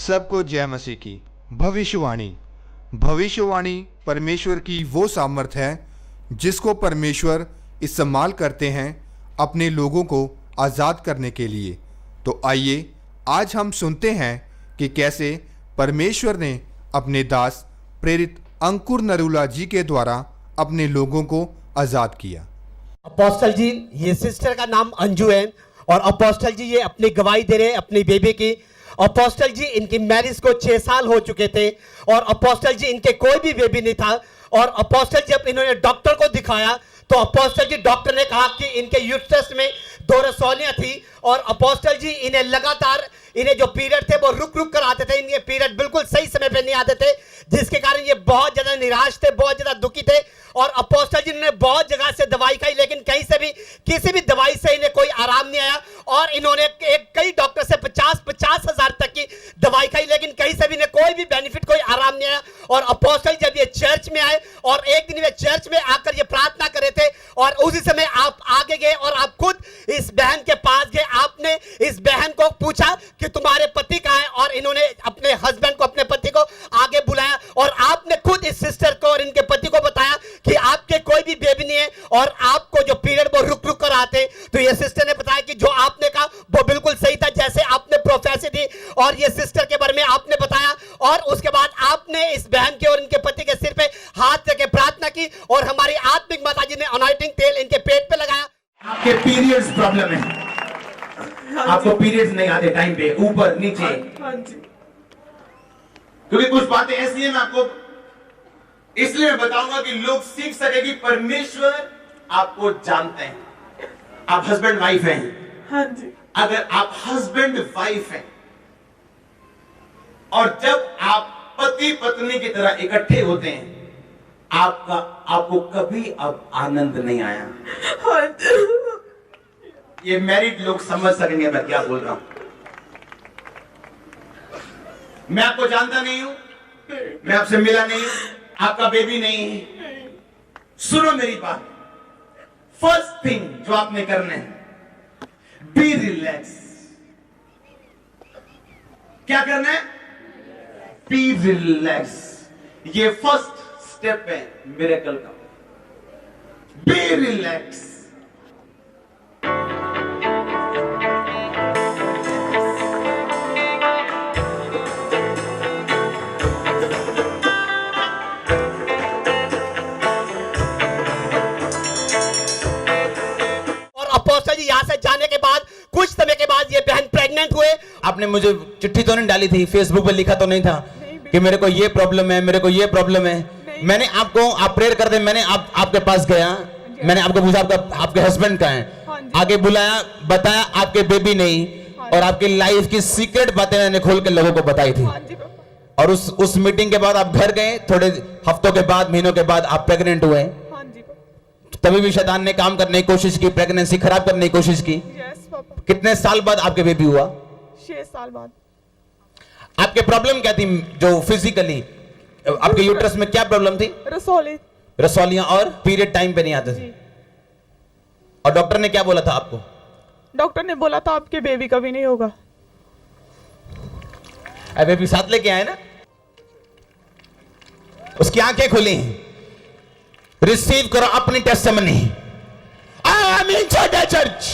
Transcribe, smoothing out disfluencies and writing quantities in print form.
सबको जय मसीह की। भविष्यवाणी। भविष्यवाणी परमेश्वर की वो सामर्थ्य है जिसको परमेश्वर इस्तेमाल करते हैं अपने लोगों को आज़ाद करने के लिए। तो आइए आज हम सुनते हैं कि कैसे परमेश्वर ने अपने दास प्रेरित अंकुर नरूला जी के द्वारा अपने लोगों को आज़ाद किया। अपोस्टल जी, ये सिस्टर का नाम अंजू है और अपोस्टल जी ये अपनी गवाही दे रहे हैं अपनी बेबी की। अपोस्टल जी इनकी मैरिज को 6 साल हो चुके थे और अपोस्टल जी इनके कोई भी बेबी नहीं था। और अपोस्टल जब इन्होंने डॉक्टर को दिखाया तो अपोस्टल जी डॉक्टर ने कहा कि इनके यूट्रस में 2 रसौलियां थी और अपोस्टल जी इन्हें लगातार इन्हें जो पीरियड थे वो रुक रुक कर आते थे। इनके पीरियड बिल्कुल सही समय पे नहीं आते थे, जिसके कारण ये बहुत ज्यादा निराश थे, बहुत ज्यादा दुखी थे। और अपोस्टल जी ने बहुत जगह से दवाई खाई लेकिन कहीं से भी किसी भी दवाई से इन्हें कोई आराम नहीं आया। और इन्होंने कई डॉक्टर से 50 हजार तक की दवाई खाई लेकिन कहीं से भी इन्हें कोई भी बेनिफिट, कोई आराम नहीं आया। और अपोस्टल जब ये चर्च में आए और एक दिन वे चर्च में आकर ये प्रार्थना कर रहे थे और उसी समय आप आगे गए और आप खुद इस बहन के पास गए। आपने इस बहन को पूछा कि तुम्हारे पति कहाँ हैं और इन्होंने अपने हस्बैंड को, अपने पति को आगे बुलाया और आपने खुद इस सिस्टर को और इनके पति को बताया कि आपके कोई भी बेबी नहीं है और आपको जो पीरियड वो रुक रुक कर आते। तो ये सिस्टर ने बताया कि जो आपने कहा वो बिल्कुल सही था, जैसे आपने प्रोफेसी दी और ये सिस्टर के बारे में आपने बताया। और उसके बाद आपने इस बहन के और इनके पति के सिर पे हाथ रख के प्रार्थना की और हमारी आत्मिक माताजी ने अनॉइंटिंग तेल इनके पेट पे लगाया। आपके पीरियड्स प्रॉब्लम है, आपको पीरियड्स नहीं आते टाइम पे, ऊपर नीचे। क्योंकि कुछ बातें ऐसी हैं मैं आपको इसलिए मैं बताऊंगा कि लोग सीख सके कि परमेश्वर आपको जानते हैं। आप हस्बैंड वाइफ हैं। हाँ जी। अगर आप हस्बैंड वाइफ हैं और जब आप पति पत्नी की तरह इकट्ठे होते हैं, आपको कभी अब आनंद नहीं आया। हाँ जी। ये मैरिड लोग समझ सकेंगे मैं क्या बोल रहा हूं। मैं आपको जानता नहीं हूं, मैं आपसे मिला नहीं हूं, आपका बेबी नहीं है। सुनो मेरी बात, फर्स्ट थिंग जो आपने करना है, बी रिलैक्स। क्या करना है? Be relax. ये फर्स्ट स्टेप है मिरेकल का। Be relax. अपोस्टल जी यहाँ से जाने के बाद कुछ समय के बाद ये बहन प्रेग्नेंट हुए। आपने मुझे चिट्ठी तो नहीं डाली थी, फेसबुक पे लिखा तो नहीं था कि मेरे को ये प्रॉब्लम है, मेरे को ये प्रॉब्लम है। मैंने आपको, आप प्रेयर कर दे, मैंने आपके पास गया, मैंने आपको पूछा आपके हस्बैंड कहाँ हैं, आगे बुलाया, बताया आपके बेबी नहीं और आपकी लाइफ की सीक्रेट बातें मैंने खोल के लोगों को बताई थी। और उस मीटिंग के बाद आप घर गए, थोड़े हफ्तों के बाद, महीनों के बाद आप प्रेग्नेंट हुए। तभी भी शैतान ने काम करने की कोशिश की, प्रेगनेंसी खराब करने की कोशिश की। कितने साल बाद आपके बेबी हुआ? 6 साल बाद। आपके प्रॉब्लम क्या थी? जो फिजिकली आपके यूट्रस में क्या प्रॉब्लम थी? रसौलियां और पीरियड टाइम पे नहीं आते थे। और डॉक्टर ने क्या बोला था आपको? डॉक्टर ने बोला था आपके बेबी कभी नहीं होगा। बेबी साथ लेके आए ना, उसकी आंखें खुली। रिसीव करो अपनी testimony. I am inside the church.